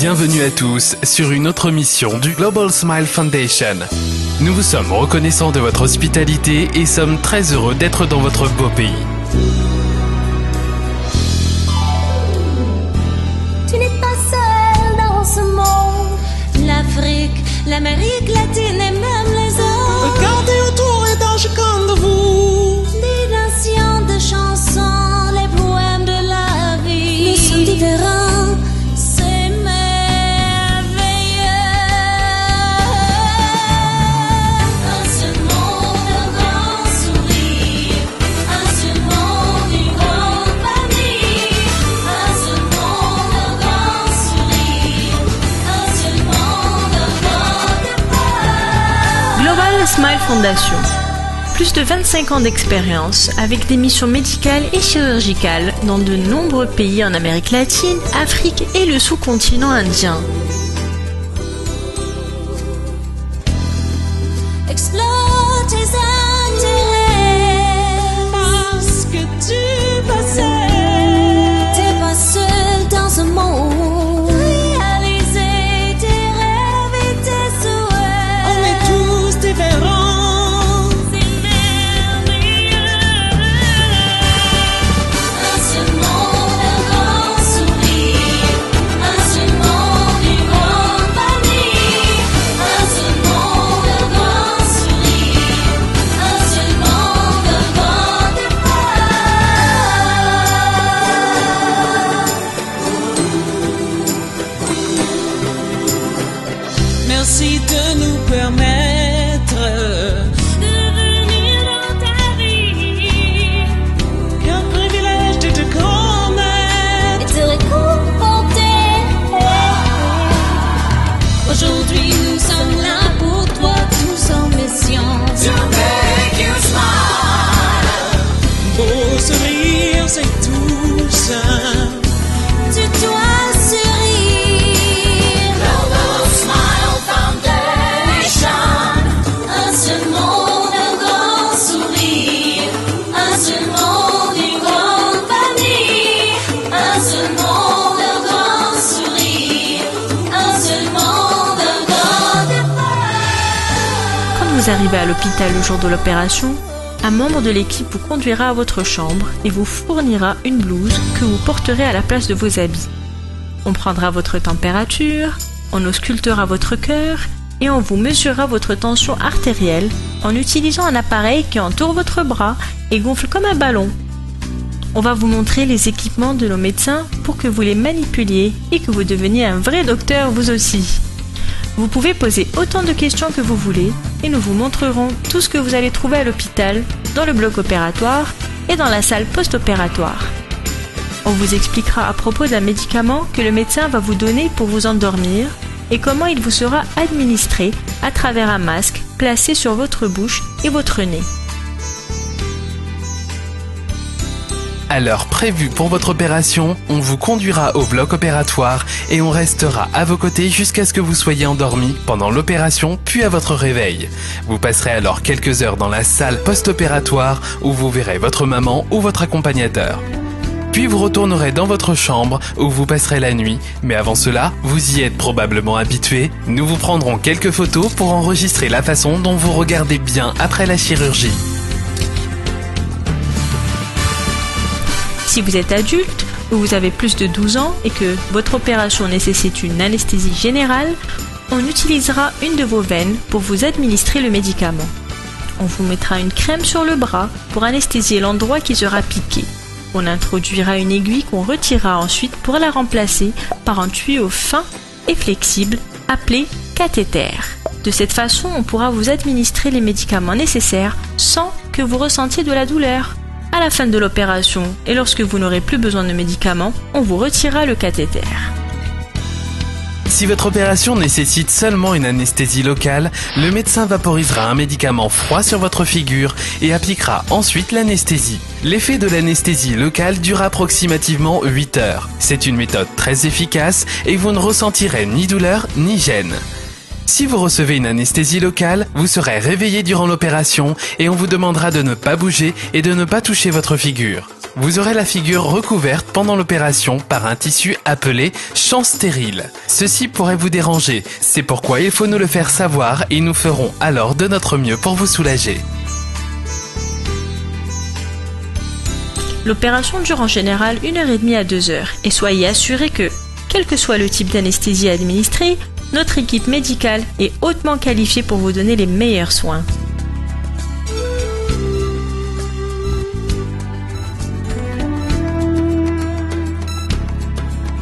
Bienvenue à tous sur une autre mission du Global Smile Foundation. Nous vous sommes reconnaissants de votre hospitalité et sommes très heureux d'être dans votre beau pays. Tu n'es pas seul dans ce monde. L'Afrique, l'Amérique latine et même les autres. Regardez autour et dans chacun de vous Des nations de chansons, les poèmes de la vie. Nous sommes différents, c'est merveilleux. Un seul monde, un grand sourire. Un seul monde, une grande famille. Un seul monde, un grand sourire. Un seul monde, un grand départ. Global Smile Foundation. Plus de 25 ans d'expérience avec des missions médicales et chirurgicales dans de nombreux pays en Amérique latine, Afrique et le sous-continent indien. Explore tes intérêts. parce que tu passais. T'es pas seul dans ce monde. Réaliser tes rêves et tes souhaits. On est tous différents. C'est merveilleux. Un seul monde, un grand sourire. Un seul monde, une grande famille. Un seul monde, un grand sourire. Un seul monde, un grand départ. Merci de nous permettre De venir dans ta vie qu'un privilège de te connaître. et te réconforter. Aujourd'hui, nous sommes là pour toi, tous en mission. Beau sourire, c'est tout simple. Tu dois sourire. Global Smile Foundation. Un seul monde, un grand sourire. Un seul monde, une grande famille. Un seul monde, un grand sourire. Un seul monde, un grand départ. Quand vous arrivez à l'hôpital le jour de l'opération, un membre de l'équipe vous conduira à votre chambre et vous fournira une blouse que vous porterez à la place de vos habits. On prendra votre température, on auscultera votre cœur et on vous mesurera votre tension artérielle en utilisant un appareil qui entoure votre bras et gonfle comme un ballon. On va vous montrer les équipements de nos médecins pour que vous les manipuliez et que vous deveniez un vrai docteur vous aussi. Vous pouvez poser autant de questions que vous voulez et nous vous montrerons tout ce que vous allez trouver à l'hôpital, dans le bloc opératoire et dans la salle post-opératoire. On vous expliquera à propos d'un médicament que le médecin va vous donner pour vous endormir et comment il vous sera administré à travers un masque placé sur votre bouche et votre nez. À l'heure prévue pour votre opération, on vous conduira au bloc opératoire et on restera à vos côtés jusqu'à ce que vous soyez endormi pendant l'opération puis à votre réveil. Vous passerez alors quelques heures dans la salle post-opératoire où vous verrez votre maman ou votre accompagnateur. Puis vous retournerez dans votre chambre où vous passerez la nuit, mais avant cela, vous y êtes probablement habitué. Nous vous prendrons quelques photos pour enregistrer la façon dont vous regardez bien après la chirurgie. Si vous êtes adulte ou vous avez plus de 12 ans et que votre opération nécessite une anesthésie générale, on utilisera une de vos veines pour vous administrer le médicament. On vous mettra une crème sur le bras pour anesthésier l'endroit qui sera piqué. On introduira une aiguille qu'on retirera ensuite pour la remplacer par un tuyau fin et flexible appelé cathéter. De cette façon, on pourra vous administrer les médicaments nécessaires sans que vous ressentiez de la douleur. À la fin de l'opération et lorsque vous n'aurez plus besoin de médicaments, on vous retirera le cathéter. Si votre opération nécessite seulement une anesthésie locale, le médecin vaporisera un médicament froid sur votre figure et appliquera ensuite l'anesthésie. L'effet de l'anesthésie locale dure approximativement 8 heures. C'est une méthode très efficace et vous ne ressentirez ni douleur ni gêne. Si vous recevez une anesthésie locale, vous serez réveillé durant l'opération et on vous demandera de ne pas bouger et de ne pas toucher votre figure. Vous aurez la figure recouverte pendant l'opération par un tissu appelé champ stérile. Ceci pourrait vous déranger, c'est pourquoi il faut nous le faire savoir et nous ferons alors de notre mieux pour vous soulager. L'opération dure en général 1h30 à 2 heures et soyez assurés que, quel que soit le type d'anesthésie administrée, notre équipe médicale est hautement qualifiée pour vous donner les meilleurs soins.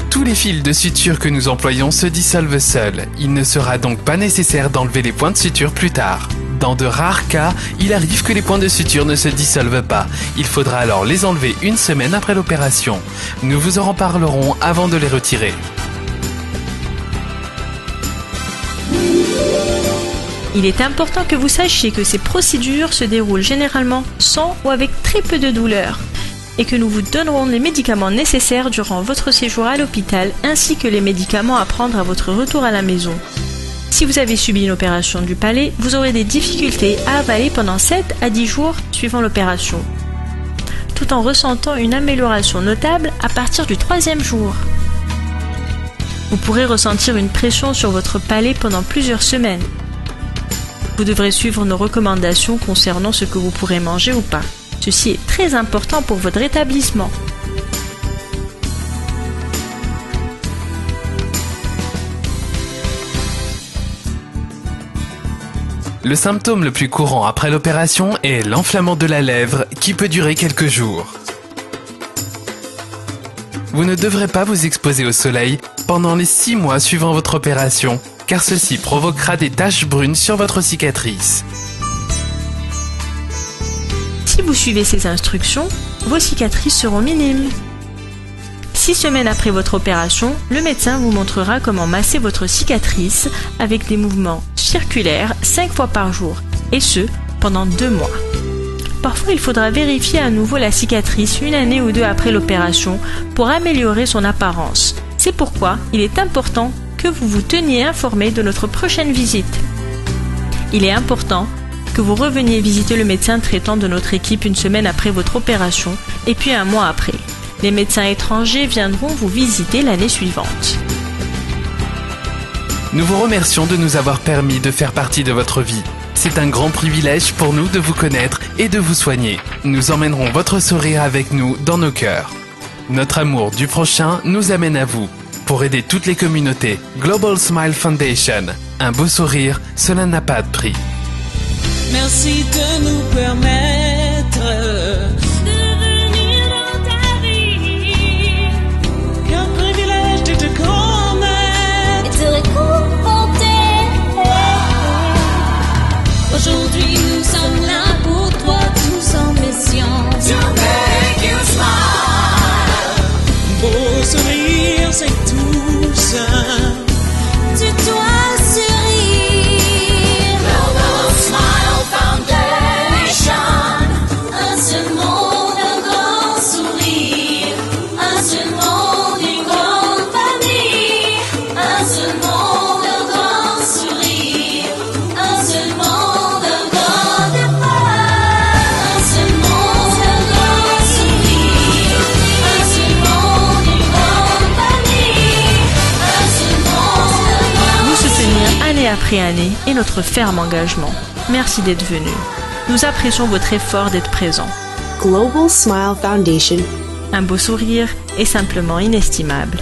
Tous les fils de suture que nous employons se dissolvent seuls. Il ne sera donc pas nécessaire d'enlever les points de suture plus tard. Dans de rares cas, il arrive que les points de suture ne se dissolvent pas. Il faudra alors les enlever une semaine après l'opération. Nous vous en reparlerons avant de les retirer. Il est important que vous sachiez que ces procédures se déroulent généralement sans ou avec très peu de douleur et que nous vous donnerons les médicaments nécessaires durant votre séjour à l'hôpital ainsi que les médicaments à prendre à votre retour à la maison. Si vous avez subi une opération du palais, vous aurez des difficultés à avaler pendant 7 à 10 jours suivant l'opération, tout en ressentant une amélioration notable à partir du 3e jour. Vous pourrez ressentir une pression sur votre palais pendant plusieurs semaines. Vous devrez suivre nos recommandations concernant ce que vous pourrez manger ou pas. Ceci est très important pour votre rétablissement. Le symptôme le plus courant après l'opération est l'enflammement de la lèvre qui peut durer quelques jours. Vous ne devrez pas vous exposer au soleil pendant les 6 mois suivant votre opération, car ceci provoquera des taches brunes sur votre cicatrice. Si vous suivez ces instructions, vos cicatrices seront minimes. 6 semaines après votre opération, le médecin vous montrera comment masser votre cicatrice avec des mouvements circulaires 5 fois par jour, et ce, pendant 2 mois. Parfois, il faudra vérifier à nouveau la cicatrice 1 année ou 2 après l'opération pour améliorer son apparence. C'est pourquoi il est important que vous vous teniez informé de notre prochaine visite. Il est important que vous reveniez visiter le médecin traitant de notre équipe 1 semaine après votre opération et puis 1 mois après. Les médecins étrangers viendront vous visiter l'année suivante. Nous vous remercions de nous avoir permis de faire partie de votre vie. C'est un grand privilège pour nous de vous connaître et de vous soigner. Nous emmènerons votre sourire avec nous dans nos cœurs. Notre amour du prochain nous amène à vous. Pour aider toutes les communautés, Global Smile Foundation. Un beau sourire, cela n'a pas de prix. Merci de nous permettre de venir dans ta vie quel privilège de te connaître. et te réconforter. Aujourd'hui, nous sommes là pour toi, tous en mission. To make you smile. Beau sourire, c'est tout ça. Tu dois sourire. Global Smile Foundation. Un seul monde, un grand sourire. Un seul monde, une grande famille. Un seul monde, un grand sourire. Un seul monde, un grand départ. Un seul monde, un grand sourire. Un seul monde, une grande famille. Un seul monde, un grand Nous soutenir année après année est notre ferme engagement. Merci d'être venu. Nous apprécions votre effort d'être présent. Global Smile Foundation. Un beau sourire est simplement inestimable.